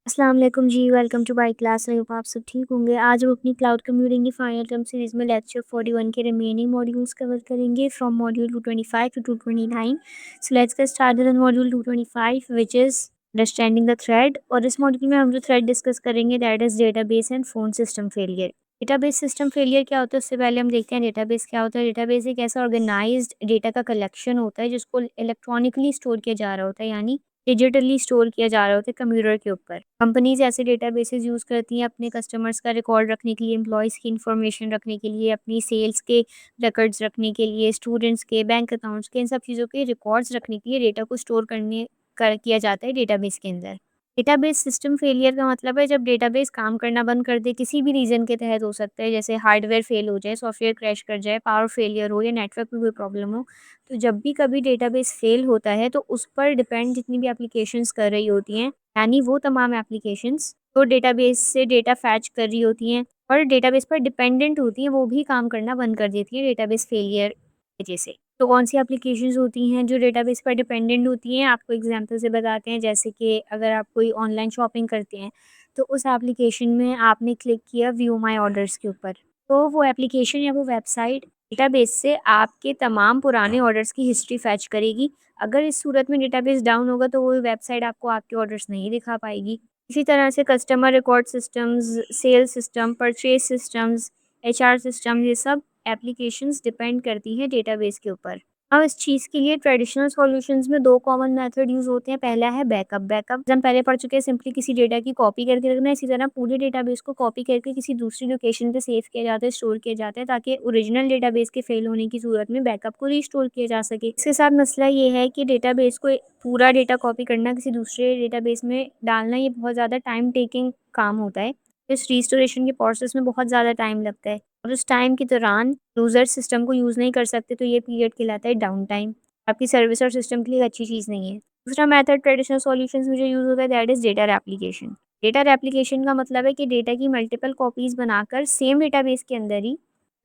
अस्सलाम वालेकुम ji, welcome to my class. I hope आप सब ठीक होंगे। आज हम अपनी क्लाउड कंप्यूटिंग की फाइनल टर्म सीरीज़ में लेक्चर 41 के रिमेनिंग मॉड्यूल्स कवर करेंगे from module 225 to 229। So let's get started on module 225 which is understanding the threat. और इस मॉड्यूल में हम जो थ्रेड डिस्कस करेंगे that is database and phone system failure. Database system failure क्या होता है उससे पहले हम देखते हैं डेटाबेस क्या होता है। डेटाबेस एक ऐसा ऑर्गेनाइज्ड डेटा का कलेक्शन होता है जिसको इलेक्ट्रॉनिकली स्टोर किया जा रहा होता है, यानी डिजिटली स्टोर किया जा रहा होता है कंप्यूटर के ऊपर। कंपनीज़ ऐसे डेटाबेसेस यूज़ करती हैं अपने कस्टमर्स का रिकॉर्ड रखने के लिए, एम्प्लॉइज़ की इन्फॉर्मेशन रखने के लिए, अपनी सेल्स के रिकॉर्ड्स रखने के लिए, स्टूडेंट्स के, बैंक अकाउंट्स के, इन सब चीज़ों के रिकॉर्ड्स रखने के लिए डेटा को स्टोर करने कर किया जाता है डेटाबेस के अंदर। डेटाबेस सिस्टम फेलियर का मतलब है जब डेटाबेस काम करना बंद कर दे, किसी भी रीज़न के तहत हो सकता है, जैसे हार्डवेयर फेल हो जाए, सॉफ्टवेयर क्रैश कर जाए, पावर फेलियर हो या नेटवर्क में कोई प्रॉब्लम हो। तो जब भी कभी डेटाबेस फेल होता है तो उस पर डिपेंड जितनी भी एप्लीकेशंस कर रही होती हैं, यानी वो तमाम एप्लीकेशंस तो डेटाबेस से डेटा फैच कर रही होती हैं और डेटाबेस पर डिपेंडेंट होती हैं, वो भी काम करना बंद कर देती हैं डेटाबेस फेलियर की वजह से। तो कौन सी एप्लीकेशंस होती हैं जो डेटाबेस पर डिपेंडेंट होती हैं, आपको एग्जांपल से बताते हैं। जैसे कि अगर आप कोई ऑनलाइन शॉपिंग करते हैं तो उस एप्लीकेशन में आपने क्लिक किया व्यू माय ऑर्डर्स के ऊपर, तो वो एप्लीकेशन या वो वेबसाइट डेटाबेस से आपके तमाम पुराने ऑर्डर्स की हिस्ट्री फैच करेगी। अगर इस सूरत में डेटाबेस डाउन होगा तो वो वेबसाइट आपको आपके ऑर्डर्स नहीं दिखा पाएगी। इसी तरह से customer record systems, sales system, purchase systems, HR system, ये सब एप्लीकेशंस डिपेंड करती हैं डेटाबेस के ऊपर। अब इस चीज़ के लिए ट्रेडिशनल सॉल्यूशंस में 2 कॉमन मेथड यूज़ होते हैं। पहला है बैकअप। बैकअप हम पहले पढ़ चुके हैं, सिंपली किसी डेटा की कॉपी करके रखना है। इसी तरह पूरे डेटाबेस को कॉपी करके किसी दूसरी लोकेशन पे सेव किया जाता है, स्टोर किया जाता है, ताकि ओरिजिनल डेटाबेस के फेल होने की सूरत में बैकअप को रीस्टोर किया जा सके। इसके साथ मसला ये है कि डेटाबेस को पूरा डेटा कॉपी करना, किसी दूसरे डेटाबेस में डालना, ये बहुत ज़्यादा टाइम टेकिंग काम होता है। इस रिस्टोरेशन के प्रोसेस में बहुत ज़्यादा टाइम लगता है और उस टाइम के दौरान यूज़र सिस्टम को यूज़ नहीं कर सकते, तो ये पीरियड कहलाता है डाउन टाइम। आपकी सर्विस और सिस्टम के लिए अच्छी चीज़ नहीं है। दूसरा मेथड ट्रेडिशनल सॉल्यूशंस में जो यूज़ होता है that is data replication. Data replication का मतलब है कि डेटा की मल्टीपल कॉपीज़ बनाकर सेम डेटाबेस के अंदर ही,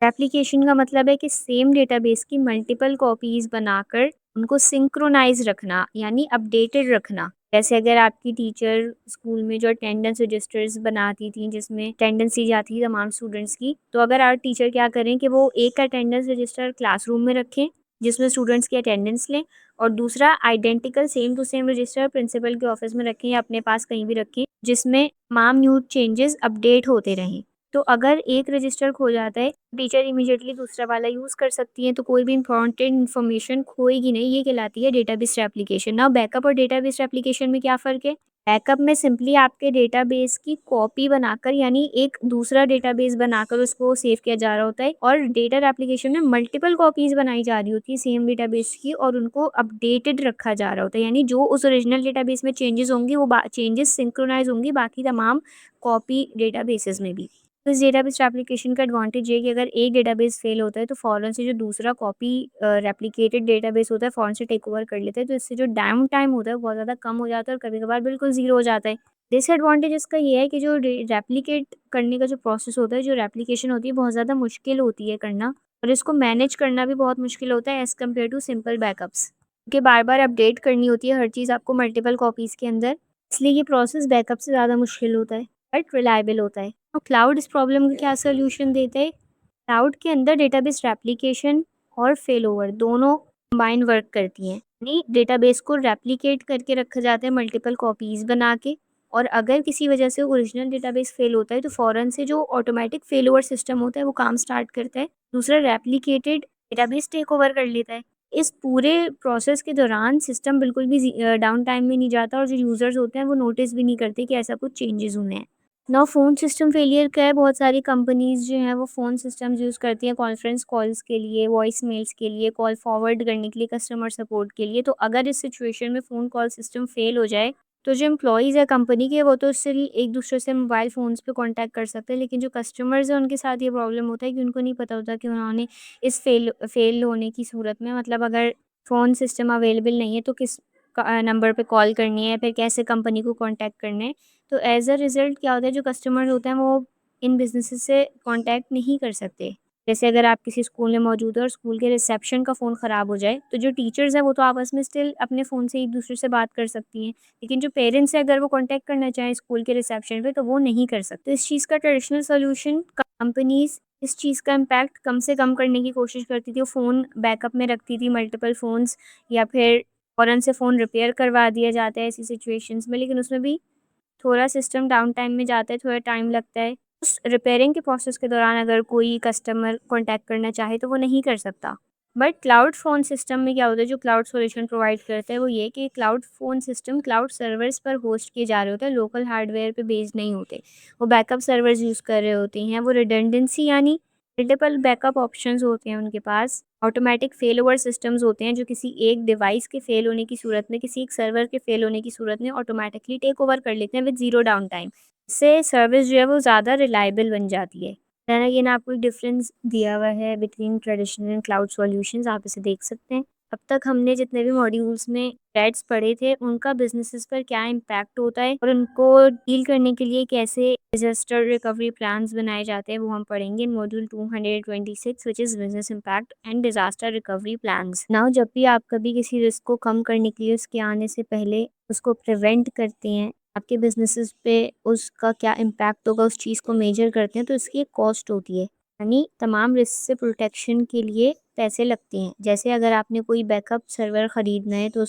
रेप्लिकेशन का मतलब है कि सेम डेटाबेस की मल्टीपल कॉपीज़ बनाकर उनको सिंक्रोनाइज़ रखना, यानी अपडेटेड रखना। जैसे अगर आपकी टीचर स्कूल में जो अटेंडेंस रजिस्टर्स बनाती थी जिसमें अटेंडेंस दी जाती थी तमाम स्टूडेंट्स की, तो अगर आप टीचर क्या करें कि वो एक अटेंडेंस रजिस्टर क्लासरूम में रखें जिसमें स्टूडेंट्स की अटेंडेंस लें, और दूसरा identical same to same register principal के ऑफिस में रखें या अपने पास कहीं भी रखें, जिसमें तमाम न्यू चेंजेस अपडेट होते रहें। तो अगर एक रजिस्टर खो जाता है, टीचर इमीडिएटली दूसरा वाला यूज़ कर सकती हैं, तो कोई भी इम्पोर्टेंट इन्फॉर्मेशन खोएगी नहीं। ये कहलाती है डेटाबेस रेप्लिकेशन। नाउ बैकअप और डेटाबेस रेप्लिकेशन में क्या फ़र्क है? बैकअप में सिंपली आपके डेटाबेस की कॉपी बनाकर, यानी एक दूसरा डेटाबेस बनाकर उसको सेव किया जा रहा होता है, और डेटा रेप्लिकेशन में मल्टीपल कॉपीज़ बनाई जा रही होती है सेम डेटाबेस की और उनको अपडेटेड रखा जा रहा होता है, यानी जो उस ओरिजिनल डेटाबेस में चेंजेस होंगी वो चेंजेस सिंक्रोनाइज़ होंगी बाकी तमाम कॉपी डेटाबेसेस में भी। तो इस डेटाबेस एप्लीकेशन का एडवांटेज ये है कि अगर एक डेटाबेस फेल होता है तो फ़ौरन से जो दूसरा कॉपी रेप्लिकेटेड डेटाबेस होता है फ़ौरन से टेक ओवर कर लेता है, तो इससे जो डाउन टाइम होता है वो बहुत ज़्यादा कम हो जाता है और कभी-कभार बिल्कुल ज़ीरो हो जाता है। डिसएडवांटेज इसका ये है कि जो रेप्लिकेट करने का जो प्रोसेस होता है, जो रेप्लिकेशन होती है, बहुत ज़्यादा मुश्किल होती है करना, और इसको मैनेज करना भी बहुत मुश्किल होता है as compare to simple backups, क्योंकि बार-बार अपडेट करनी होती है हर चीज़ आपको मल्टीपल कॉपीज़ के अंदर, इसलिए ये प्रोसेस बैकअप से ज़्यादा मुश्किल होता है बट रिलायबल होता है। तो क्लाउड इस प्रॉब्लम का क्या सॉल्यूशन देता है? क्लाउड के अंदर डेटाबेस रेप्लिकेशन और फेलओवर दोनों कंबाइन वर्क करती हैं। यानी डेटाबेस को रेप्लिकेट करके रखा जाता है मल्टीपल कॉपीज़ बना के, और अगर किसी वजह से ओरिजिनल डेटाबेस फेल होता है तो फ़ौरन से जो ऑटोमेटिक फेलओवर सिस्टम होता है वो काम स्टार्ट करता है। दूसरा रेप्लिकेटेड डेटाबेस टेक ओवर कर लेता है। इस पूरे प्रोसेस के दौरान सिस्टम बिल्कुल भी डाउन टाइम में नहीं जाता और जो यूज़र्स होते हैं वो नोटिस भी नहीं करते कि ऐसा कुछ चेंजेस हुए हैं। ना फ़ोन सिस्टम फेलियर का है, बहुत सारी कंपनीज़ जो हैं वो फ़ोन सिस्टम्स यूज़ करती हैं कॉन्फ्रेंस कॉल्स के लिए, वॉइस मेल्स के लिए, कॉल फॉरवर्ड करने के लिए, कस्टमर सपोर्ट के लिए। तो अगर इस सिचुएशन में फ़ोन कॉल सिस्टम फेल हो जाए, तो जो एम्प्लॉइज़ है कंपनी के वो तो उससे एक दूसरे से मोबाइल फ़ोन्स पे कॉन्टैक्ट कर सकते हैं, लेकिन जो कस्टमर्स हैं उनके साथ ये प्रॉब्लम होता है कि उनको नहीं पता होता कि उन्होंने इस फेल होने की सूरत में, मतलब अगर फ़ोन सिस्टम अवेलेबल नहीं है तो किस नंबर पे कॉल करनी है, फिर कैसे कंपनी को कॉन्टैक्ट करना है। तो एज़ अ रिज़ल्ट क्या होता है, जो कस्टमर होते हैं वो इन बिज़नेसेस से कॉन्टैक्ट नहीं कर सकते। जैसे अगर आप किसी स्कूल में मौजूद हो और स्कूल के रिसेप्शन का फ़ोन ख़राब हो जाए, तो जो टीचर्स हैं वो तो आपस में स्टिल अपने फ़ोन से एक-दूसरे से बात कर सकती हैं। लेकिन जो पेरेंट्स हैं अगर वो कॉन्टैक्ट करना चाहें स्कूल के रिसेप्शन पे तो वो नहीं कर सकते। तो इस चीज़ का ट्रेडिशनल सॉल्यूशन कंपनीज़ इस चीज़ का इम्पैक्ट कम से कम करने की कोशिश करती थी। वो फ़ोन बैकअप में रखती थी मल्टीपल फ़ोन्स या फिर फ़ौरन से फ़ोन रिपेयर करवा दिया जाता है ऐसी सिचुएशंस में। लेकिन उसमें भी थोड़ा सिस्टम डाउन टाइम में जाता है, थोड़ा टाइम लगता है। उस रिपेयरिंग के प्रोसेस के दौरान अगर कोई कस्टमर कॉन्टैक्ट करना चाहे तो वो नहीं कर सकता। बट क्लाउड फ़ोन सिस्टम में क्या होता है जो क्लाउड सॉल्यूशन प्रोवाइड करता है वो ये कि cloud phone system cloud servers पर होस्ट किए जा रहे होते हैं, लोकल हार्डवेयर पे बेस्ड नहीं होते। वो बैकअप सर्वर्स यूज़ कर रहे होते हैं, वो रिडंडेंसी यानी मल्टीपल बैकअप ऑप्शंस होते हैं उनके पास। ऑटोमैटिक फेल ओवर सिस्टम्स होते हैं जो किसी एक डिवाइस के फेल होने की सूरत में, किसी एक सर्वर के फेल होने की सूरत में ऑटोमैटिकली टेक ओवर कर लेते हैं विद ज़ीरो डाउन टाइम। इससे सर्विस जो है वो ज़्यादा रिलायबल बन जाती है। देन अगेन आपको एक डिफरेंस दिया हुआ है between traditional and cloud solutions, आप इसे देख सकते हैं। अब तक हमने जितने भी मॉड्यूल्स में थ्रेड्स पढ़े थे, उनका बिज़नेसेस पर क्या इम्पैक्ट होता है और उनको डील करने के लिए कैसे डिज़ास्टर रिकवरी प्लान्स बनाए जाते हैं, वो हम पढ़ेंगे in module 226 which is business impact and disaster recovery plans. Now जब भी आप कभी किसी रिस्क को कम करने के लिए उसके आने से पहले उसको प्रिवेंट करते हैं, आपके बिज़नेसेस पे उसका क्या इम्पैक्ट होगा उस चीज़ को मेजर करते हैं, तो इसकी एक कॉस्ट होती है। यानी तमाम रिस्क से प्रोटेक्शन के लिए पैसे लगते हैं। जैसे अगर आपने कोई बैकअप सर्वर ख़रीदना है तो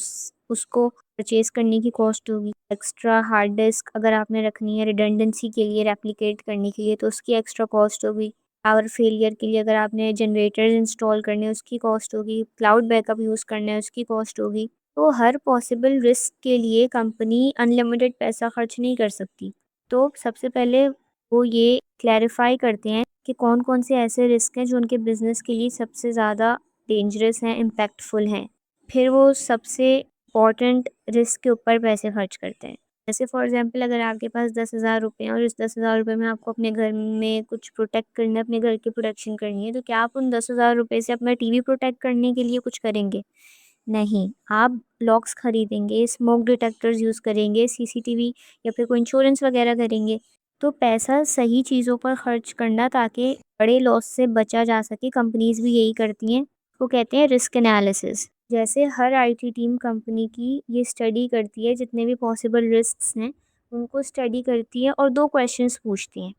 उसको परचेज़ करने की कॉस्ट होगी। एक्स्ट्रा हार्ड डिस्क अगर आपने रखनी है रिडंडेंसी के लिए, रेप्लिकेट करने के लिए तो उसकी एक्स्ट्रा कॉस्ट होगी। पावर फेलियर के लिए अगर आपने जनरेटर्स इंस्टॉल करने हैं उसकी कॉस्ट होगी। क्लाउड बैकअप यूज़ करना है उसकी कॉस्ट होगी। तो हर पॉसिबल रिस्क के लिए कंपनी अनलिमिटेड पैसा खर्च नहीं कर सकती। तो सबसे पहले वो ये क्लैरिफ़ाई करते हैं कि कौन-कौन से ऐसे रिस्क हैं जो उनके बिज़नेस के लिए सबसे ज़्यादा डेंजरस हैं, इम्पैक्टफुल हैं। फिर वो सबसे इम्पोर्टेंट रिस्क के ऊपर पैसे खर्च करते हैं। जैसे फॉर एग्ज़ाम्पल अगर आपके पास 10,000 रुपए हैं और इस 10,000 रुपए में आपको अपने घर में कुछ प्रोटेक्ट करना है, अपने घर की प्रोटेक्शन करनी है, तो क्या आप उन 10,000 रुपए से अपना टीवी प्रोटेक्ट करने के लिए कुछ करेंगे? नहीं, आप लॉक्स खरीदेंगे, स्मोक डिटेक्टर्स यूज़ करेंगे, सीसीटीवी या फिर कोई इंश्योरेंस वगैरह करेंगे। तो पैसा सही चीज़ों पर खर्च करना ताकि बड़े लॉस से बचा जा सके, कंपनीज़ भी यही करती हैं। वो कहते हैं रिस्क एनालिसिस। जैसे हर आईटी टीम कंपनी की ये स्टडी करती है, जितने भी पॉसिबल रिस्क्स हैं, उनको स्टडी करती है और 2 क्वेश्चंस पूछती हैं।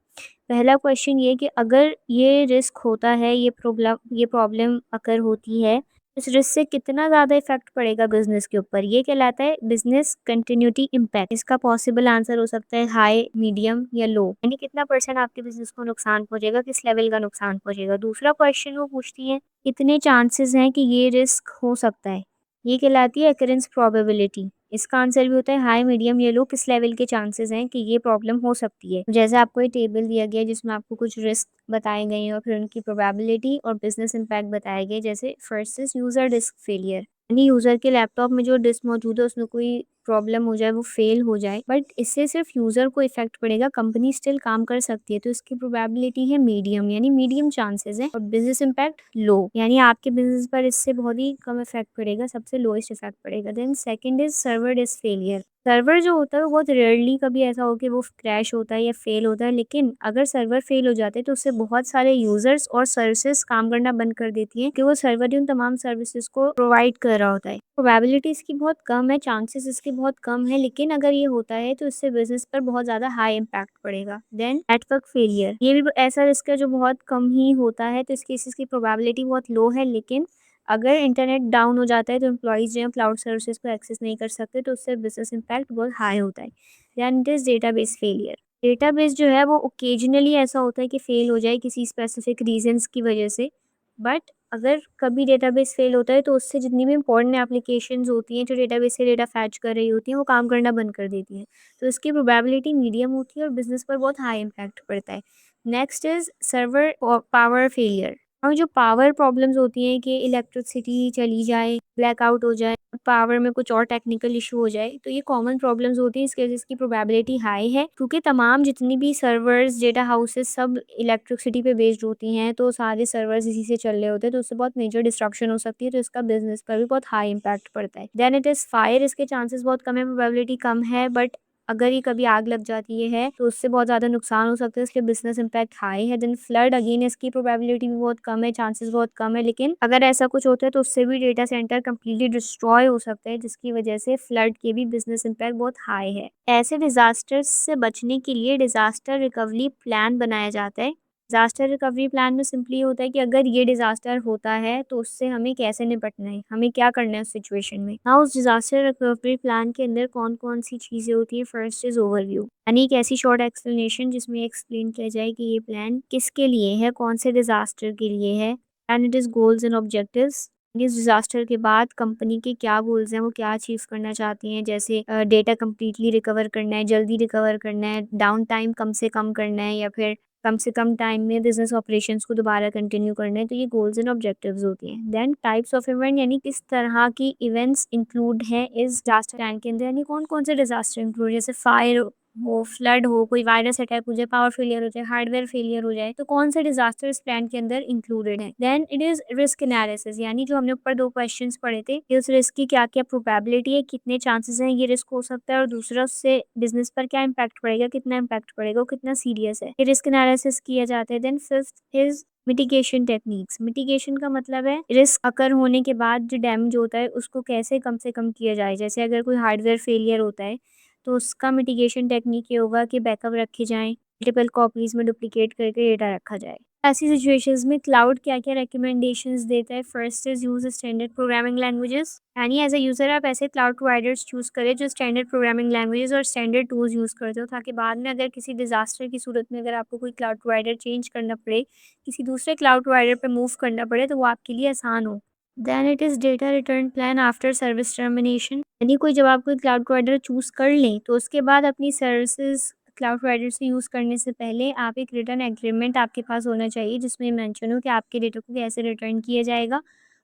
पहला क्वेश्चन ये कि अगर ये रिस्क होता है, ये प्रॉब्लम अगर होती है इस रिस्क से कितना ज़्यादा इफ़ेक्ट पड़ेगा बिज़नेस के ऊपर, ये कहलाता है बिज़नेस कंटिन्यूटी इम्पैक्ट। इसका पॉसिबल आंसर हो सकता है हाई, मीडियम या लो, यानी कितना परसेंट आपके बिज़नेस को नुकसान पहुँचेगा, किस लेवल का नुकसान पहुँचेगा। दूसरा क्वेश्चन वो पूछती हैं, कितने चांसेस हैं कि ये रिस्क हो सकता है, ये कहलाती है अकरेंस प्रोबेबिलिटी। इसका आंसर भी होता है हाई, मीडियम या लो, किस लेवल के चांसेस हैं कि ये प्रॉब्लम हो सकती है। जैसे आपको ये टेबल दिया गया है जिसमें आपको कुछ रिस्क बताए गए हैं और फिर उनकी प्रोबेबिलिटी और बिज़नेस इम्पैक्ट बताए गए। जैसे first is user disc failure, यानी यूज़र के लैपटॉप में जो डिस्क मौजूद है उसमें कोई प्रॉब्लम हो जाए, वो फेल हो जाए, बट इससे सिर्फ यूज़र को इफ़ेक्ट पड़ेगा, कंपनी स्टिल काम कर सकती है। तो इसकी प्रोबेबिलिटी है मीडियम, यानी मीडियम चांसेस हैं। और बिज़नेस इम्पैक्ट लो, यानी आपके बिज़नेस पर इससे बहुत ही कम इफ़ेक्ट पड़ेगा, सबसे लोएस्ट इफ़ेक्ट पड़ेगा। Then second is server disk failure. Server जो होता है वो बहुत रेयरली कभी ऐसा हो कि वो क्रैश होता है या फेल होता है, लेकिन अगर सर्वर फेल हो जाते हैं तो उससे बहुत सारे यूज़र्स और सर्विसेज काम करना बंद कर देती हैं कि वो सर्वर ही उन तमाम सर्विसेज को प्रोवाइड कर रहा होता है। प्रोबेबिलिटी इसकी बहुत कम है, चांसेस इसके बहुत कम है, लेकिन अगर ये होता है तो इससे बिज़नेस पर बहुत ज़्यादा हाई इम्पैक्ट पड़ेगा। देन नेटवर्क फेलियर, ये भी ऐसा रिस्क है जो बहुत कम ही होता है, तो इस केसेस की प्रोबेबिलिटी बहुत लो है, लेकिन अगर इंटरनेट डाउन हो जाता है तो एम्प्लॉइज़ जो हैं क्लाउड सर्विसेज को एक्सेस नहीं कर सकते, तो उससे बिज़नेस इम्पैक्ट बहुत हाई होता है। Then it is database failure. Database जो है वो ओकेजनली ऐसा होता है कि फेल हो जाए किसी स्पेसिफिक रीज़न्स की वजह से, बट अगर कभी डेटाबेस फेल होता है तो उससे जितनी भी इम्पोर्टेंट एप्लीकेशंस होती हैं जो डेटाबेस से डेटा फैच कर रही होती हैं वो काम करना बंद कर देती हैं। तो इसकी प्रोबेबिलिटी मीडियम होती है और बिज़नेस पर बहुत हाई इम्पैक्ट पड़ता है। Next is server power failure. और जो पावर प्रॉब्लम्स होती हैं कि इलेक्ट्रिसिटी चली जाए, ब्लैकआउट हो जाए, पावर में कुछ और टेक्निकल इशू हो जाए, तो ये कॉमन प्रॉब्लम्स होती हैं, इसकी वजह से इसकी प्रोबेबिलिटी हाई है क्योंकि तमाम जितनी भी सर्वर्स, डेटा हाउसेस सब इलेक्ट्रिसिटी पे बेस्ड होती हैं, तो सारे सर्वर्स इसी से चल रहे होते हैं, तो उससे बहुत मेजर डिस्ट्रक्शन हो सकती है, तो इसका बिज़नेस पर भी बहुत हाई इम्पैक्ट पड़ता है। देन इट इज़ फायर, इसके चांसेस बहुत कम है, प्रोबेबिलिटी कम है, बट अगर ये कभी आग लग जाती है तो उससे बहुत ज़्यादा नुकसान हो सकता है, इसलिए बिज़नेस इम्पैक्ट हाई है। देन फ्लड अगेन इसकी प्रोबेबिलिटी भी बहुत कम है, चांसेस बहुत कम है, लेकिन अगर ऐसा कुछ होता है तो उससे भी डेटा सेंटर कंप्लीटली डिस्ट्रॉय हो सकता है, जिसकी वजह से फ्लड के भी बिज़नेस इम्पैक्ट बहुत हाई है। ऐसे डिज़ास्टर्स से बचने के लिए डिज़ास्टर रिकवरी प्लान बनाया जाता है। डिज़ास्टर रिकवरी प्लान में सिंपली होता है कि अगर ये डिज़ास्टर होता है तो उससे हमें कैसे निपटना है, हमें क्या करना है उस सिचुएशन में। हाँ, उस डिज़ास्टर रिकवरी प्लान के अंदर कौन-कौन सी चीज़ें होती हैं, फर्स्ट इज़ ओवरव्यू, यानी एक ऐसी शॉर्ट एक्सप्लेनेशन जिसमें एक्सप्लेन किया जाए कि ये प्लान किसके लिए है, कौन से डिज़ास्टर के लिए है। And it is goals and objectives, इस डिज़ास्टर के बाद कंपनी के क्या गोल्स हैं, वो क्या अचीव करना चाहती हैं, जैसे डेटा कंप्लीटली रिकवर करना है, जल्दी रिकवर करना है, डाउन टाइम कम से कम करना है, या फिर कम से कम टाइम में बिज़नेस ऑपरेशंस को दोबारा कंटिन्यू करना है, तो ये गोल्स एंड ऑब्जेक्टिव्स होती हैं। देन टाइप्स ऑफ इवेंट, यानी किस तरह की इवेंट्स इंक्लूड हैं इस डिज़ास्टर प्लान के अंदर, यानी कौन-कौन से डिज़ास्टर इंक्लूड, जैसे फायर हो, फ्लड हो, कोई वायरस अटैक हो जाए, पावर फेलियर हो जाए, हार्डवेयर फेलियर हो जाए, तो कौन से डिज़ास्टर इस प्लान के अंदर इंक्लूडेड हैं। Then it is risk analysis, यानी जो हमने ऊपर 2 क्वेश्चंस पढ़े थे कि उस रिस्क की क्या-क्या प्रोबेबिलिटी है, कितने चांसेस हैं ये रिस्क हो सकता है, और दूसरा उससे बिज़नेस पर क्या इम्पैक्ट पड़ेगा, कितना इम्पैक्ट पड़ेगा, वो कितना सीरियस है। ये रिस्क एनालिसिस किया जाता है। Then fifth is mitigation techniques. Mitigation का मतलब है रिस्क अकर होने के बाद जो डैमेज होता है उसको कैसे कम से कम किया जाए। जैसे अगर कोई हार्डवेयर फेलियर होता है तो उसका मिटिगेशन टेक्निक ये होगा कि बैकअप रखे जाएँ, मल्टीपल कॉपीज़ में डुप्लिकेट करके डेटा रखा जाए। ऐसी सिचुएशंस में क्लाउड क्या-क्या रिकमेंडेशंस देता है, first is use standard programming languages, यानी एज़ अ यूज़र आप ऐसे क्लाउड प्रोवाइडर्स चूज़ करें जो स्टैंडर्ड प्रोग्रामिंग लैंग्वेजेस और स्टैंडर्ड टूल्स यूज़ करते हो, ताकि बाद में अगर किसी डिज़ास्टर की सूरत में अगर आपको कोई क्लाउड प्रोवाइडर चेंज करना पड़े, किसी दूसरे क्लाउड प्रोवाइडर पे मूव करना पड़े, तो वो आपके लिए आसान हो। Then it is data return plan after service termination, यानी कोई जब आप कोई क्लाउड प्रोवाइडर चूज़ कर लें तो उसके बाद अपनी सर्विसेज क्लाउड प्रोवाइडर से यूज़ करने से पहले आप एक रिटर्न एग्रीमेंट आपके पास होना चाहिए, जिसमें मेंशन हो कि आपके डेटा को कैसे रिटर्न किया जाएगा,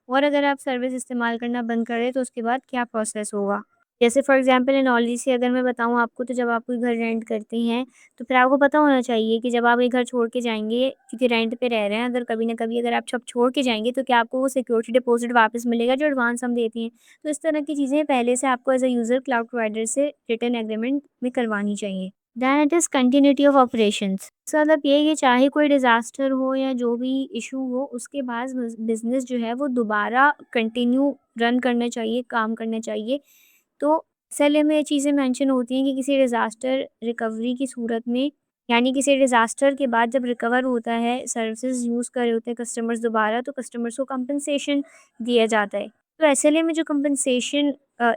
और अगर आप सर्विस इस्तेमाल करना बंद कर दें तो उसके बाद क्या प्रोसेस होगा। जैसे फॉर एग्जांपल एनालॉजी से अगर मैं बताऊँ आपको, तो जब आप कोई घर रेंट करते हैं तो फिर आपको पता होना चाहिए कि जब आप ये घर छोड़ के जाएँगे, क्योंकि रेंट पे रह रहे हैं, अगर कभी न कभी अगर आप जब छोड़ के जाएँगे तो क्या आपको वो सिक्योरिटी डिपॉज़िट वापस मिलेगा जो एडवांस हम देते हैं। तो इस तरह की चीज़ें पहले से आपको as a user cloud provider से रिटर्न एग्रीमेंट में करवानी चाहिए। Then it is continuity of operations. इसका मतलब ये है कि चाहे कोई डिज़ास्टर हो या जो भी इश्यू हो, उसके बाद बिज़नेस जो है वो दोबारा कंटिन्यू रन करना चाहिए, काम करना चाहिए। तो एसएलए में ये चीज़ें मेंशन होती हैं कि किसी डिज़ास्टर रिकवरी की सूरत में, यानी किसी डिज़ास्टर के बाद जब रिकवर होता है, सर्विसेज़ यूज़ कर रहे होते हैं कस्टमर्स दोबारा, तो कस्टमर्स को कंपनसेशन दिया जाता है। तो एसएलए में जो कंपनसेशन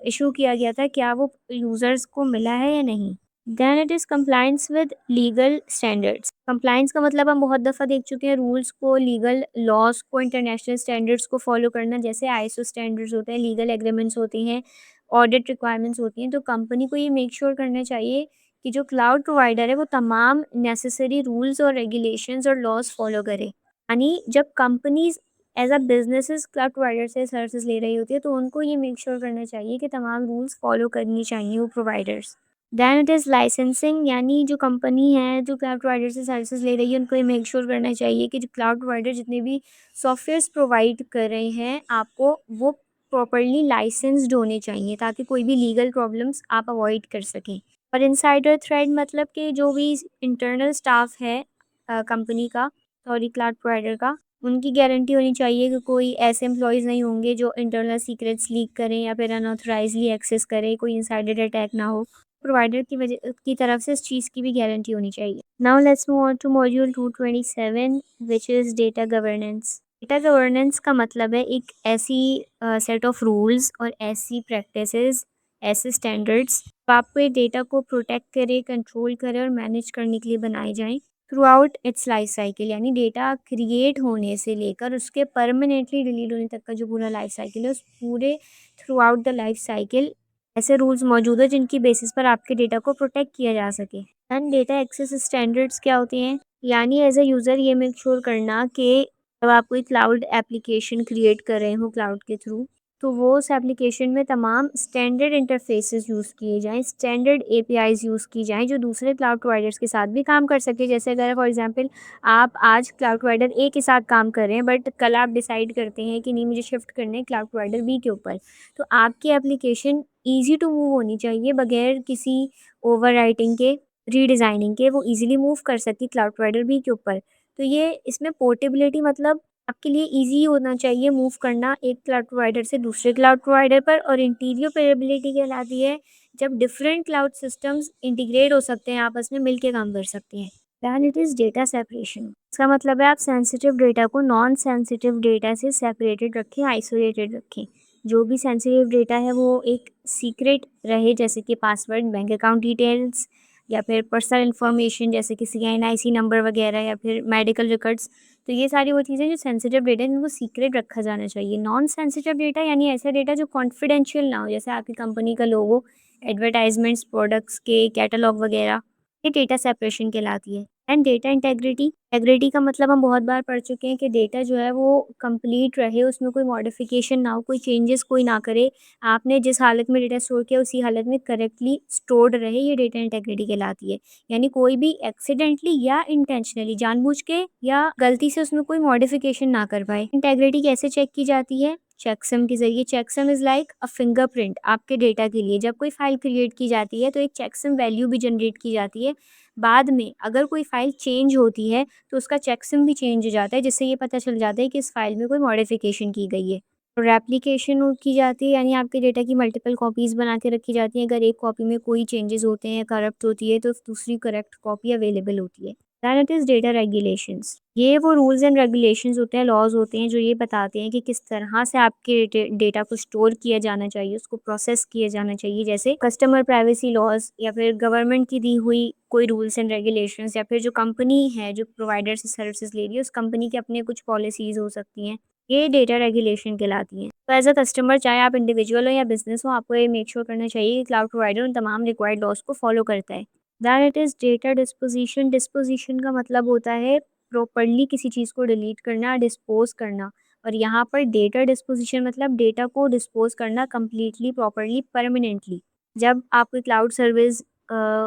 इश्यू किया गया था, क्या वो यूज़र्स को मिला है या नहीं? Then it is compliance with legal standards. Compliance का मतलब हम बहुत दफ़ा देख चुके हैं, रूल्स को, लीगल लॉज़ को, इंटरनेशनल स्टैंडर्ड्स को फ़ॉलो करना, जैसे आईएसओ स्टैंडर्ड्स होते हैं, लीगल एग्रीमेंट्स होती हैं, ऑडिट रिक्वायरमेंट्स होती हैं। तो कंपनी को ये मेक श्योर करना चाहिए कि जो क्लाउड प्रोवाइडर है वो तमाम नेसेसरी रूल्स और रेगुलेशंस और लॉज़ फ़ॉलो करे। यानी जब companies as a businesses cloud provider से सर्विसेज़ ले रही होती है, तो उनको ये मेक श्योर करना चाहिए कि तमाम रूल्स फ़ॉलो करनी चाहिए वो providers. Then it is licensing, यानी जो कंपनी है जो क्लाउड प्रोवाइडर से सर्विसेज़ ले रही है, उनको ये मेक श्योर करना चाहिए कि जो क्लाउड प्रोवाइडर जितने भी सॉफ्टवेयर्स प्रोवाइड कर रहे हैं आपको, वो प्रॉपर्ली लाइसेंस्ड होने चाहिए, ताकि कोई भी लीगल प्रॉब्लम्स आप अवॉइड कर सकें। और इनसाइडर थ्रेड मतलब कि जो भी इंटरनल स्टाफ है कंपनी का, सॉरी क्लाउड प्रोवाइडर का, उनकी गारंटी होनी चाहिए कि कोई ऐसे एम्प्लॉइज़ नहीं होंगे जो इंटरनल सीक्रेट्स लीक करें या फिर अनऑथराइज़ली एक्सेस करें, कोई इनसाइडर अटैक ना हो। प्रोवाइडर की वजह की तरफ से इस चीज़ की भी गारंटी होनी चाहिए। Now let's move on to module 227 which is data governance. Data governance का मतलब है एक ऐसी सेट ऑफ रूल्स और ऐसी प्रैक्टिसेस, ऐसे स्टैंडर्ड्स जो आपके डेटा को प्रोटेक्ट करे, कंट्रोल करे और मैनेज करने के लिए बनाए जाएँ through out it's life cycle, यानी डेटा क्रिएट होने से लेकर उसके परमानेंटली डिलीट होने तक का जो पूरा लाइफ साइकिल है, उस पूरे through out the life cycle ऐसे रूल्स मौजूद हैं जिनकी बेसिस पर आपके डेटा को प्रोटेक्ट किया जा सके। एंड डेटा एक्सेस स्टैंडर्ड्स क्या होते हैं? यानी एज़ अ यूज़र ये मेक श्योर करना कि जब आप कोई क्लाउड एप्लीकेशन क्रिएट कर रहे हो क्लाउड के थ्रू, तो वो उस एप्लीकेशन में तमाम स्टैंडर्ड इंटरफेसेस यूज़ किए जाएँ, स्टैंडर्ड एपीआईज़ यूज़ की जाएँ, जो दूसरे क्लाउड प्रोवाइडर्स के साथ भी काम कर सके। जैसे अगर फॉर एग्ज़ाम्पल आप आज क्लाउड प्रोवाइडर ए के साथ काम कर रहे हैं, बट कल आप डिसाइड करते हैं कि नहीं, मुझे शिफ्ट करना है क्लाउड प्रोवाइडर बी के ऊपर। तो आपकी एप्लीकेशन ईज़ी टू मूव होनी चाहिए बगैर किसी ओवरराइटिंग के, रीडिज़ाइनिंग के, वो ईज़िली मूव कर सकती क्लाउड प्रोवाइडर भी के ऊपर। तो ये इसमें पोर्टेबिलिटी मतलब आपके लिए ईज़ी होना चाहिए मूव करना एक क्लाउड प्रोवाइडर से दूसरे क्लाउड प्रोवाइडर पर। और इंटीरियरोपेरेबिलिटी कहलाती है जब डिफरेंट क्लाउड सिस्टम्स इंटीग्रेट हो सकते हैं, आपस में मिल के काम कर सकते हैं। Then it is data separation. इसका मतलब है आप सेंसिटिव डेटा को नॉन सेंसिटिव डेटा से सेपरेटेड रखें, आइसोलेटेड रखें। जो भी सेंसिटिव डेटा है वो एक सीक्रेट रहे, जैसे कि पासवर्ड, बैंक अकाउंट डिटेल्स या फिर पर्सनल इन्फॉर्मेशन जैसे किसी का एनआईसी नंबर वगैरह या फिर मेडिकल रिकॉर्ड्स। तो ये सारी वो चीज़ें जो सेंसिटिव डेटा है इनको सीक्रेट रखा जाना चाहिए। नॉन सेंसिटिव डेटा यानी ऐसा डेटा जो कॉन्फिडेंशियल ना हो, जैसे आपकी कंपनी का लोगो, एडवर्टाइजमेंट्स, प्रोडक्ट्स के कैटलॉग वगैरह, ये डेटा सेपरेशन कहलाती है। एंड डेटा इंटेग्रिटी, इंटेग्रिटी का मतलब हम बहुत बार पढ़ चुके हैं कि डेटा जो है वो कंप्लीट रहे, उसमें कोई मॉडिफिकेशन ना हो, कोई चेंजेस कोई ना करे। आपने जिस हालत में डेटा स्टोर किया उसी हालत में करेक्टली स्टोर्ड रहे, ये डेटा इंटेग्रिटी कहलाती है। यानी कोई भी एक्सीडेंटली या इंटेंशनली, जानबूझ के या गलती से उसमें कोई मॉडिफिकेशन ना कर पाए। इंटेग्रिटी कैसे चेक की जाती है? चेकसम के ज़रिए। Checksum is like a fingerprint आपके डेटा के लिए। जब कोई फ़ाइल क्रिएट की जाती है तो एक चेकसम वैल्यू भी जनरेट की जाती है। बाद में अगर कोई फ़ाइल चेंज होती है तो उसका चेकसम भी चेंज हो जाता है, जिससे ये पता चल जाता है कि इस फ़ाइल में कोई मॉडिफ़िकेशन की गई है। और रेप्लिकेशन की जाती है, यानी आपके डेटा की मल्टीपल कॉपीज़ बना के रखी जाती हैं। अगर एक कॉपी में कोई चेंजेस होते हैं, करप्ट होती है, तो दूसरी करेक्ट कॉपी अवेलेबल होती है। Then it is data regulations. ये वो रूल्स एंड रेगुलेशंस होते हैं, लॉज़ होते हैं जो ये बताते हैं कि किस तरह से आपके डेटा को स्टोर किया जाना चाहिए, उसको प्रोसेस किया जाना चाहिए। जैसे कस्टमर प्राइवेसी लॉज़ या फिर गवर्नमेंट की दी हुई कोई रूल्स एंड रेगुलेशंस, या फिर जो कंपनी है जो प्रोवाइडर से सर्विसेज ले रही है उस कंपनी के अपने कुछ पॉलिसीज़ हो सकती हैं। ये डेटा रेगुलेशन कहलाती हैं। तो एज़ अ कस्टमर, चाहे आप इंडिविजुअल हो या बिज़नेस हो, आपको ये मेक श्योर करना चाहिए कि क्लाउड प्रोवाइडर उन तमाम रिक्वायर्ड लॉज़ को फॉलो करता है। Then it is data disposition. Disposition का मतलब होता है प्रॉपर्ली किसी चीज़ को डिलीट करना, डिस्पोज़ करना। और यहाँ पर डेटा डिस्पोज़िशन मतलब डेटा को डिस्पोज़ करना कंप्लीटली, प्रॉपर्ली, परमानेंटली। जब आप कोई क्लाउड सर्विस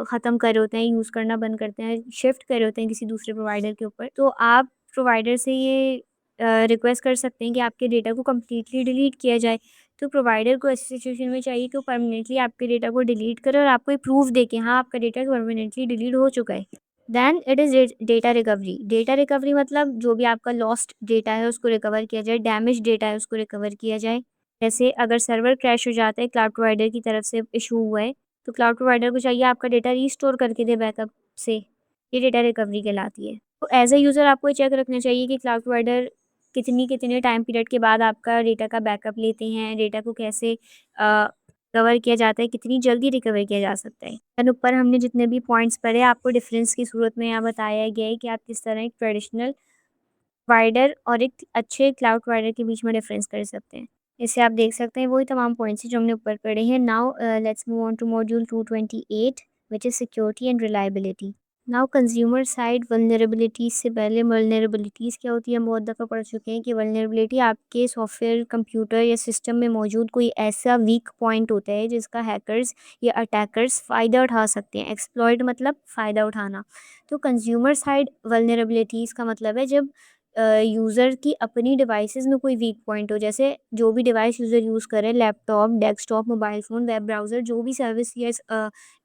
ख़त्म कर रहे होते हैं, यूज़ करना बंद करते हैं, शिफ्ट कर रहे होते हैं किसी दूसरे प्रोवाइडर के ऊपर, तो आप प्रोवाइडर से ये रिक्वेस्ट कर सकते हैं कि आपके डेटा को कंप्लीटली डिलीट किया जाए। तो प्रोवाइडर को ऐसी सिचुएशन में चाहिए कि वो परमानेंटली आपके डेटा को डिलीट करे और आपको एक प्रूफ दे कि हाँ, आपका डेटा परमानेंटली डिलीट हो चुका है। Then it is data recovery. Data recovery मतलब जो भी आपका लॉस्ट डेटा है उसको रिकवर किया जाए, डैमेज डेटा है उसको रिकवर किया जाए। जैसे अगर सर्वर क्रैश हो जाता है, क्लाउड प्रोवाइडर की तरफ से इश्यू हुआ है, तो क्लाउड प्रोवाइडर को चाहिए आपका डेटा रीस्टोर करके दे बैकअप से। ये डेटा रिकवरी कहलाती है। तो एज़ अ यूज़र आपको ये चेक रखना चाहिए कि क्लाउड प्रोवाइडर कितने टाइम पीरियड के बाद आपका डेटा का बैकअप लेते हैं, डेटा को कैसे कवर किया जाता है, कितनी जल्दी रिकवर किया जा सकता है। एंड ऊपर हमने जितने भी पॉइंट्स पढ़े, आपको डिफरेंस की सूरत में यहाँ बताया गया है कि आप किस तरह एक ट्रेडिशनल प्रोवाइडर और एक अच्छे क्लाउड प्रोवाइडर के बीच में डिफरेंस कर सकते हैं। इसे आप देख सकते हैं, वही तमाम पॉइंट्स हैं जो हमने ऊपर पढ़े हैं। Now let's move on to module 228 which is security and reliability. Now consumer side vulnerabilities से पहले वल्नरेबिलिटीज़ क्या होती है, हम बहुत दफ़ा पढ़ चुके हैं कि वल्नरेबिलिटी आपके सॉफ्टवेयर, कंप्यूटर या सिस्टम में मौजूद कोई ऐसा वीक पॉइंट होता है जिसका हैकर्स या अटैकर्स फ़ायदा उठा सकते हैं। एक्सप्लॉइट मतलब फ़ायदा उठाना। तो कंज्यूमर साइड वल्नरेबिलिटीज़ का मतलब है जब यूज़र की अपनी डिवाइसेज़ में कोई वीक पॉइंट हो, जैसे जो भी डिवाइस यूज़र यूज़ करे, laptop, desktop, mobile phone, web browser, जो भी सर्विस या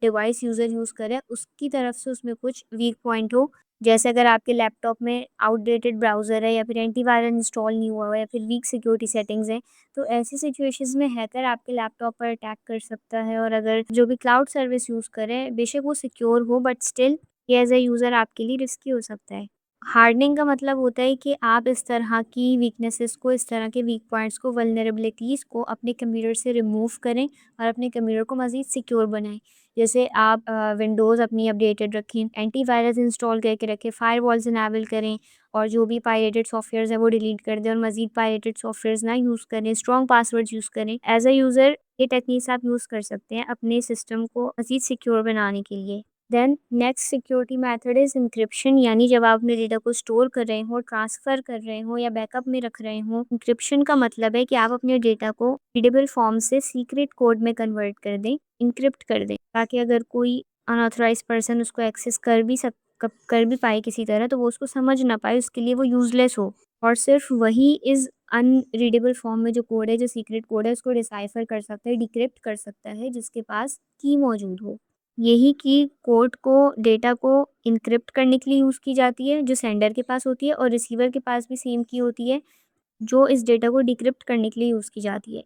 डिवाइस यूज़र यूज़ करे, उसकी तरफ से उसमें कुछ वीक पॉइंट हो। जैसे अगर आपके लैपटॉप में आउटडेटेड ब्राउज़र है या फिर एंटीवायरस इंस्टॉल नहीं हुआ हुआ है या फिर वीक सिक्योरिटी सेटिंग्स हैं, तो ऐसी सिचुएशंस में हैकर आपके लैपटॉप पर अटैक कर सकता है। और अगर जो भी क्लाउड सर्विस यूज़ करें, बेशक वो सिक्योर हो, बट स्टिल ये एज़ अ यूज़र आपके लिए रिस्की हो सकता है। हार्डनिंग का मतलब होता है कि आप इस तरह की वीकनेसेस को, इस तरह के वीक पॉइंट्स को, वल्नरेबिलिटीज़ को अपने कंप्यूटर से रिमूव करें और अपने कंप्यूटर को मज़ीद सिक्योर बनाएं। जैसे आप विंडोज़ अपनी अपडेटेड रखें, एंटीवायरस इंस्टॉल करके रखें, फायरवॉल्स इनेबल करें और जो भी पायरेटेड सॉफ्टवेयर्स हैं वो डिलीट कर दें और मज़ीद पायरेटेड सॉफ्टवेयर्स ना यूज़ करें, स्ट्रॉन्ग पासवर्ड्स यूज़ करें। एज़ अ यूज़र ये टेक्निक्स आप यूज़ कर सकते हैं अपने सिस्टम को मज़ीद सिक्योर बनाने के लिए। Then next security method is encryption, यानी जब आप अपने डेटा को स्टोर कर रहे हो, ट्रांसफ़र कर रहे हो या बैकअप में रख रहे हो, एन्क्रिप्शन का मतलब है कि आप अपने डेटा को रीडेबल फॉर्म से सीक्रेट कोड में कन्वर्ट कर दें, एन्क्रिप्ट कर दें, ताकि अगर कोई अनऑथराइज्ड पर्सन उसको एक्सेस कर भी पाए किसी तरह, तो वो उसको समझ ना पाए, उसके लिए वो यूज़लेस हो और सिर्फ वही इज़ अनरीडेबल फॉर्म में जो कोड है, जो सीक्रेट कोड है, उसको डिसाइफर कर सकता है, डिक्रिप्ट कर सकता है, जिसके पास की मौजूद हो। यही की कोड को डेटा को इनक्रिप्ट करने के लिए यूज़ की जाती है, जो सेंडर के पास होती है, और रिसीवर के पास भी सेम की होती है, जो इस डेटा को डिक्रिप्ट करने के लिए यूज़ की जाती है।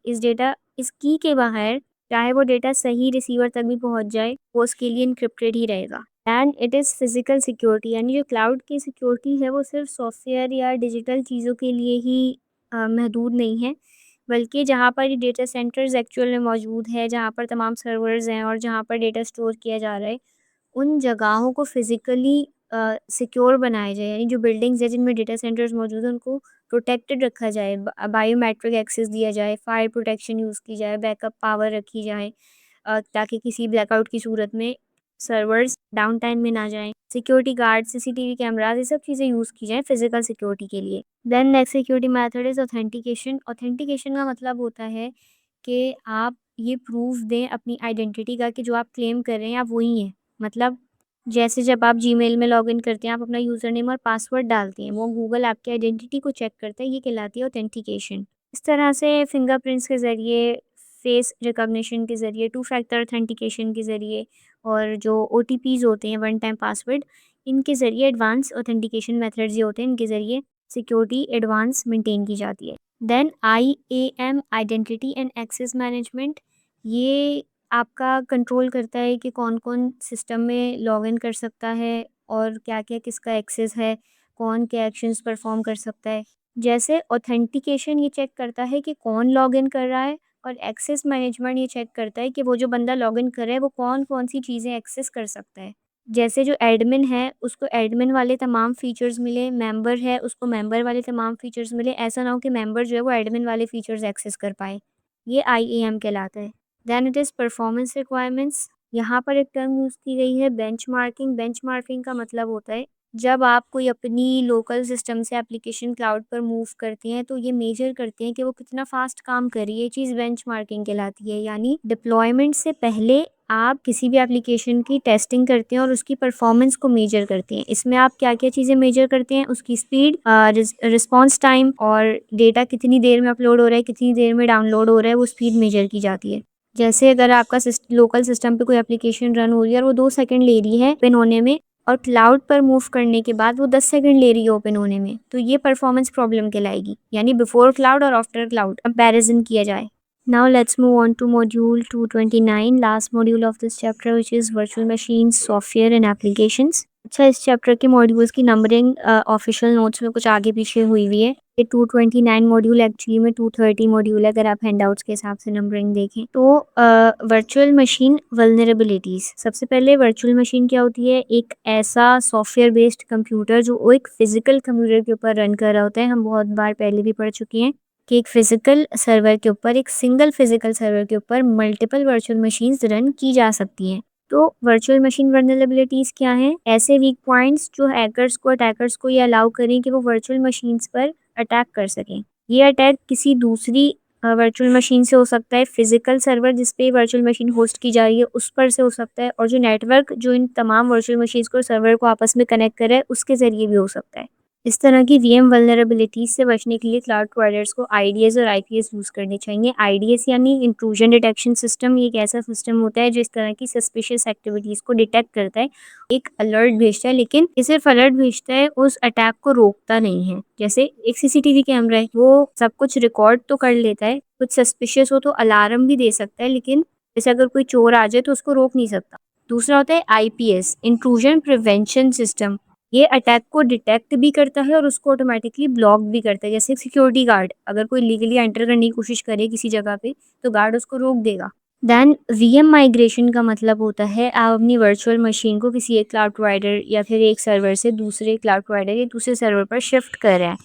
इस की के बाहर चाहे वो डेटा सही रिसीवर तक भी पहुँच जाए, वो उसके लिए एन्क्रिप्टेड ही रहेगा। And it is physical security, यानी जो क्लाउड की सिक्योरिटी है वो सिर्फ़ सॉफ्टवेयर या डिजिटल चीज़ों के लिए ही महदूद नहीं है, बल्कि जहाँ पर ये डेटा सेंटर्स एक्चुअल में मौजूद है, जहाँ पर तमाम सर्वर्स हैं और जहाँ पर डेटा स्टोर किया जा रहा है, उन जगहों को फिज़िकली सिक्योर बनाया जाए, यानी जो बिल्डिंग्स हैं जिनमें डेटा सेंटर्स मौजूद हैं उनको प्रोटेक्टेड रखा जाए, बायोमेट्रिक एक्सेस दिया जाए, फायर प्रोटेक्शन यूज़ की जाए, बैकअप पावर रखी जाए, ताकि किसी ब्लैकआउट की सूरत में सर्वर्स डाउन टाइम में ना जाएँ। सिक्योरिटी गार्ड, सीसीटीवी कैमराज़, ये सब चीज़ें यूज़ की जाएँ फिज़िकल सिक्योरिटी के लिए। Then next security method is authentication. Authentication का मतलब होता है कि आप ये प्रूफ़ दें अपनी आइडेंटिटी का कि जो आप क्लेम कर रहे हैं आप वही हैं। मतलब जैसे जब आप जीमेल में लॉगिन करते हैं, आप अपना यूज़र नेम और पासवर्ड डालते हैं, वो गूगल आपकी आइडेंटिटी को चेक करता है, ये कहलाती है ऑथेंटिकेशन। इस तरह से फिंगरप्रिंट्स के ज़रिए, फेस रिकॉग्निशन के ज़रिए, टू फैक्टर ऑथेंटिकेशन के ज़रिए और जो ओटीपीज़ होते हैं, वन टाइम पासवर्ड, इनके ज़रिए एडवांस ऑथेंटिकेशन मेथड्स ये होते हैं, इनके ज़रिए सिक्योरिटी एडवांस मेंटेन की जाती है। Then IAM, identity and access management, ये आपका कंट्रोल करता है कि कौन-कौन सिस्टम में लॉगिन कर सकता है और क्या-क्या किसका एक्सेस है, कौन क्या एक्शंस परफ़ॉर्म कर सकता है। जैसे ऑथेंटिकेशन ये चेक करता है कि कौन लॉगिन कर रहा है, और एक्सेस मैनेजमेंट ये चेक करता है कि वो जो बंदा लॉगिन कर रहा है वो कौन-कौन सी चीज़ें एक्सेस कर सकता है। जैसे जो एडमिन है उसको एडमिन वाले तमाम फ़ीचर्स मिले, मेंबर है उसको मेंबर वाले तमाम फ़ीचर्स मिले, ऐसा ना हो कि मेंबर जो है वो एडमिन वाले फ़ीचर्स एक्सेस कर पाए। ये आईएएम कहलाता है। Then it is performance requirements. यहाँ पर एक टर्म यूज़ की गई है बेंचमार्किंग। बेंचमार्किंग का मतलब होता है जब आप कोई अपनी लोकल सिस्टम से एप्लीकेशन क्लाउड पर मूव करते हैं तो ये मेजर करते हैं कि वो कितना फ़ास्ट काम कर रही है, ये चीज़ बेंचमार्किंग कहलाती है। यानी डिप्लॉयमेंट से पहले आप किसी भी एप्लीकेशन की टेस्टिंग करते हैं और उसकी परफॉर्मेंस को मेजर करते हैं। इसमें आप क्या-क्या चीज़ें मेजर करते हैं, उसकी स्पीड, रिस्पॉन्स टाइम और डेटा कितनी देर में अपलोड हो रहा है, कितनी देर में डाउनलोड हो रहा है, वो स्पीड मेजर की जाती है। जैसे अगर आपका लोकल सिस्टम पे कोई एप्लीकेशन रन हो रही है और वो 2 सेकंड ले रही है ओपन होने में, और क्लाउड पर मूव करने के बाद वो 10 सेकंड ले रही है ओपन होने में, तो ये परफॉर्मेंस प्रॉब्लम कहलाएगी। यानी बिफोर क्लाउड और आफ्टर क्लाउड कंपैरिजन किया जाए। Now let's move on to module 229, last module of this chapter, which is virtual machines, software and applications. अच्छा, इस चैप्टर के मॉड्यूल्स की नंबरिंग ऑफिशियल नोट्स में कुछ आगे पीछे हुई हुई है। ये 229 मॉड्यूल एक्चुअली में 230 मॉड्यूल है, अगर आप हैंडआउट्स के हिसाब से नंबरिंग देखें तो। Virtual machine vulnerabilities. सबसे पहले वर्चुअल मशीन क्या होती है? एक ऐसा सॉफ्टवेयर बेस्ड कंप्यूटर जो एक फिजिकल कंप्यूटर के ऊपर रन कर रहा होता है। हम बहुत बार पहले भी पढ़ चुके हैं कि एक फिजिकल सर्वर के ऊपर, एक सिंगल फिजिकल सर्वर के ऊपर मल्टीपल वर्चुअल मशीन्स रन की जा सकती हैं। तो वर्चुअल मशीन वल्नरेबिलिटीज़ क्या हैं? ऐसे वीक पॉइंट्स जो अटैकर्स को ये अलाउ करें कि वो वर्चुअल मशीन्स पर अटैक कर सकें। ये अटैक किसी दूसरी वर्चुअल मशीन से हो सकता है, फिजिकल सर्वर जिस पे वर्चुअल मशीन होस्ट की जा रही है उस पर से हो सकता है, और जो नेटवर्क जो इन तमाम वर्चुअल मशीन्स को सर्वर को आपस में कनेक्ट कर रहा है उसके ज़रिए भी हो सकता है। इस तरह की वीएम वल्नरेबिलिटीज़ से बचने के लिए क्लाउड प्रोवाइडर्स को आईडीएस और आईपीएस यूज़ करने चाहिए। आईडीएस यानी इंट्रूजन डिटेक्शन सिस्टम। ये एक ऐसा सिस्टम होता है जो इस तरह की सस्पिशियस एक्टिविटीज़ को डिटेक्ट करता है, एक अलर्ट भेजता है, लेकिन ये सिर्फ अलर्ट भेजता है, उस अटैक को रोकता नहीं है। जैसे एक सीसीटीवी कैमरा है, वो सब कुछ रिकॉर्ड तो कर लेता है, कुछ सस्पिशियस हो तो अलार्म भी दे सकता है, लेकिन जैसे अगर कोई चोर आ जाए तो उसको रोक नहीं सकता। दूसरा होता है आईपीएस, इंट्रूजन प्रिवेंशन सिस्टम। ये अटैक को डिटेक्ट भी करता है और उसको ऑटोमेटिकली ब्लॉक भी करता है। जैसे सिक्योरिटी गार्ड अगर कोई लीगली एंटर करने की कोशिश करे किसी जगह पे, तो गार्ड उसको रोक देगा। देन वीएम माइग्रेशन का मतलब होता है आप अपनी वर्चुअल मशीन को किसी एक क्लाउड प्रोवाइडर या फिर एक सर्वर से दूसरे क्लाउड प्रोवाइडर या दूसरे सर्वर पर शिफ्ट कर रहे हैं।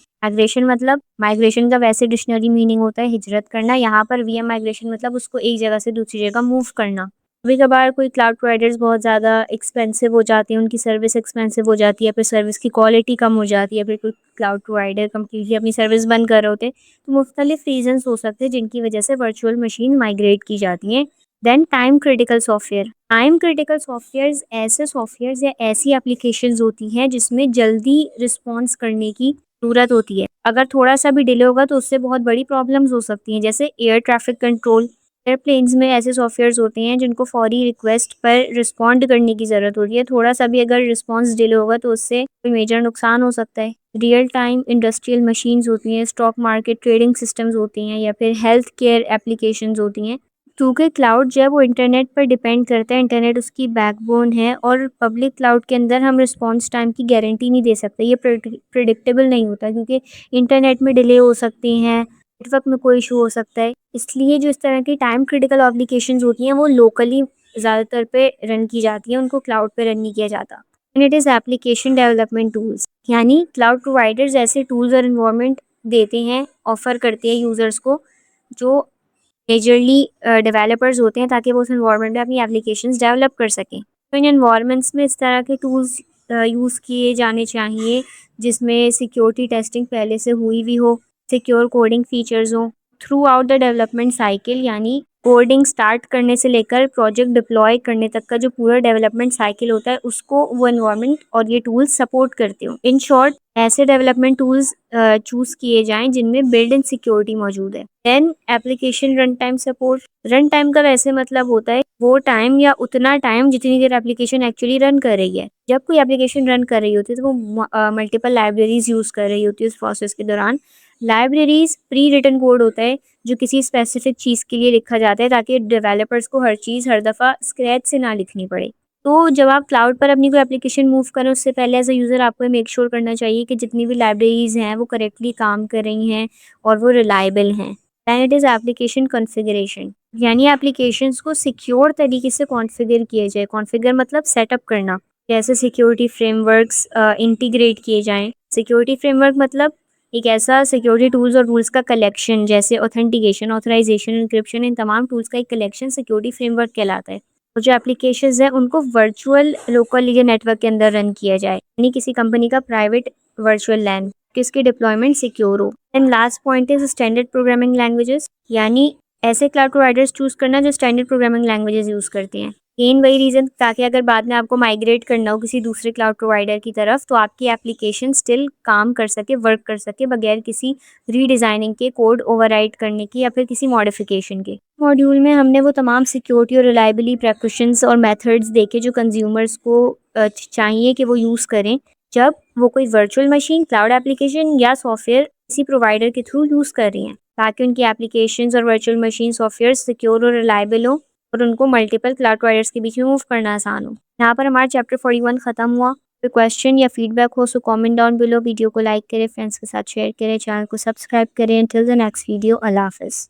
माइग्रेशन का वैसे डिक्शनरी मीनिंग होता है हिजरत करना। यहाँ पर वीएम माइग्रेशन मतलब उसको एक जगह से दूसरी जगह मूव करना। कभी-कभार कोई क्लाउड प्रोवाइडर्स बहुत ज़्यादा एक्सपेंसिव हो जाती हैं, उनकी सर्विस एक्सपेंसिव हो जाती है, फिर सर्विस की क्वालिटी कम हो जाती है, फिर कोई क्लाउड प्रोवाइडर कंप्लीटली अपनी सर्विस बंद कर रहे होते हैं, तो मुख्तलिफ रीज़न्स हो सकते हैं जिनकी वजह से वर्चुअल मशीन माइग्रेट की जाती हैं। देन टाइम क्रिटिकल सॉफ्टवेयर्स ऐसे सॉफ्टवेयर्स या ऐसी एप्लीकेशंस होती हैं जिसमें जल्दी रिस्पॉन्स करने की ज़रूरत होती है। अगर थोड़ा-सा भी डिले होगा तो उससे बहुत बड़ी प्रॉब्लम्स हो सकती हैं, जैसे एयर ट्रैफिक कंट्रोल। एयरप्लेन्स में ऐसे सॉफ्टवेयर्स होते हैं जिनको फौरी रिक्वेस्ट पर रिस्पॉन्ड करने की ज़रूरत होती है। थोड़ा-सा भी अगर रिस्पॉन्स डिले होगा तो उससे कोई मेजर नुकसान हो सकता है। रियल टाइम इंडस्ट्रियल मशीन्स होती हैं, स्टॉक मार्केट ट्रेडिंग सिस्टम्स होती हैं या फिर हेल्थ केयर एप्लीकेशंस होती हैं। क्योंकि क्लाउड जो है वो इंटरनेट पर डिपेंड करता है, इंटरनेट उसकी बैकबोन है और पब्लिक क्लाउड के अंदर हम रिस्पॉन्स टाइम की गारंटी नहीं दे सकते। ये प्रेडिक्टेबल नहीं होता क्योंकि इंटरनेट में डिले हो सकती हैं, नेटवर्क में कोई इशू हो सकता है। इसलिए जो इस तरह की टाइम क्रिटिकल एप्लीकेशंस होती हैं वो लोकली ज़्यादातर पे रन की जाती हैं, उनको क्लाउड पे रन नहीं किया जाता। And it is application development tools, यानी क्लाउड प्रोवाइडर्स ऐसे टूल्स और इन्वायरमेंट देते हैं, ऑफ़र करते हैं यूज़र्स को, जो मेजरली डेवलपर्स होते हैं ताकि वो उस एनवायरनमेंट में अपनी एप्लीकेशंस डेवलप कर सकें। तो इन एनवायरनमेंट्स में इस तरह के टूल्स यूज़ किए जाने चाहिए जिसमें सिक्योरिटी टेस्टिंग पहले से हुई भी हो, सिक्योर कोडिंग फीचर्स हों। Through out the development cycle, यानी कोडिंग स्टार्ट करने से लेकर प्रोजेक्ट डिप्लॉय करने तक का जो पूरा डेवलपमेंट साइकिल होता है उसको वो एनवायरनमेंट और ये टूल्स सपोर्ट करते हो। इन शॉर्ट, ऐसे डेवलपमेंट टूल्स चूज़ किए जाएँ जिनमें बिल्ट इन सिक्योरिटी मौजूद है। Then application run time support. Run time का वैसे मतलब होता है वो टाइम या उतना टाइम जितनी देर एप्लीकेशन एक्चुअली रन कर रही है। जब कोई एप्लीकेशन रन कर रही होती है तो वो मल्टीपल लाइब्रेरीज़ यूज़ कर रही होती है उस प्रोसेस के दौरान। लाइब्रेरीज़ प्री रिटन कोड होता है जो किसी स्पेसिफिक चीज़ के लिए लिखा जाता है ताकि डेवलपर्स को हर चीज़ हर दफ़ा स्क्रैच से ना लिखनी पड़े। तो जब आप क्लाउड पर अपनी कोई एप्लीकेशन मूव करें उससे पहले एज़ अ यूज़र आपको मेक श्योर करना चाहिए कि जितनी भी लाइब्रेरीज़ हैं वो करेक्टली काम कर रही हैं और वो रिलायबल हैं। Then it is application configuration, यानी एप्लीकेशंस को सिक्योर तरीके से कॉन्फ़िगर किया जाए। कॉन्फ़िगर मतलब सेटअप करना, जैसे सिक्योरिटी फ्रेमवर्क्स इंटीग्रेट किए जाएँ। सिक्योरिटी फ्रेमवर्क मतलब एक ऐसा सिक्योरिटी टूल्स और रूल्स का कलेक्शन, जैसे ऑथेंटिकेशन, ऑथराइज़ेशन, एन्क्रिप्शन, इन तमाम टूल्स का एक कलेक्शन सिक्योरिटी फ्रेमवर्क कहलाता है। और जो एप्लीकेशंस हैं उनको वर्चुअल लोकल एरिया नेटवर्क के अंदर रन किया जाए, यानी किसी कंपनी का प्राइवेट वर्चुअल लैन, किसकी डिप्लॉयमेंट सिक्योर हो। And last point is standard programming languages, यानी ऐसे क्लाउड प्रोवाइडर्स चूज़ करना जो स्टैंडर्ड प्रोग्रामिंग लैंग्वेजेस यूज़ करते हैं। मेन वही रीज़न, ताकि अगर बाद में आपको माइग्रेट करना हो किसी दूसरे क्लाउड प्रोवाइडर की तरफ तो आपकी एप्लीकेशन स्टिल काम कर सके, वर्क कर सके बगैर किसी रीडिज़ाइनिंग के, कोड ओवरराइट करने की या फिर किसी मॉडिफिकेशन के। मॉड्यूल में हमने वो तमाम सिक्योरिटी और रिलायबिलिटी प्रिकॉशंस और मेथड्स देखे जो कंज्यूमर्स को चाहिए कि वो यूज़ करें जब वो कोई वर्चुअल मशीन, क्लाउड एप्लीकेशन या सॉफ्टवेयर किसी प्रोवाइडर के थ्रू यूज़ कर रही हैं, ताकि उनकी एप्लीकेशंस और वर्चुअल मशीन सॉफ्टवेयर सिक्योर और रिलायबल हो और उनको मल्टीपल क्लाउड प्रोवाइडर्स के बीच में मूव करना आसान हो। यहाँ पर हमारा चैप्टर 41 खत्म हुआ। कोई क्वेश्चन या फीडबैक हो so comment down below, video को लाइक करें, फ्रेंड्स के साथ शेयर करें, चैनल को सब्सक्राइब करें। टिल द नेक्स्ट वीडियो, अल्लाह हाफ़िज़।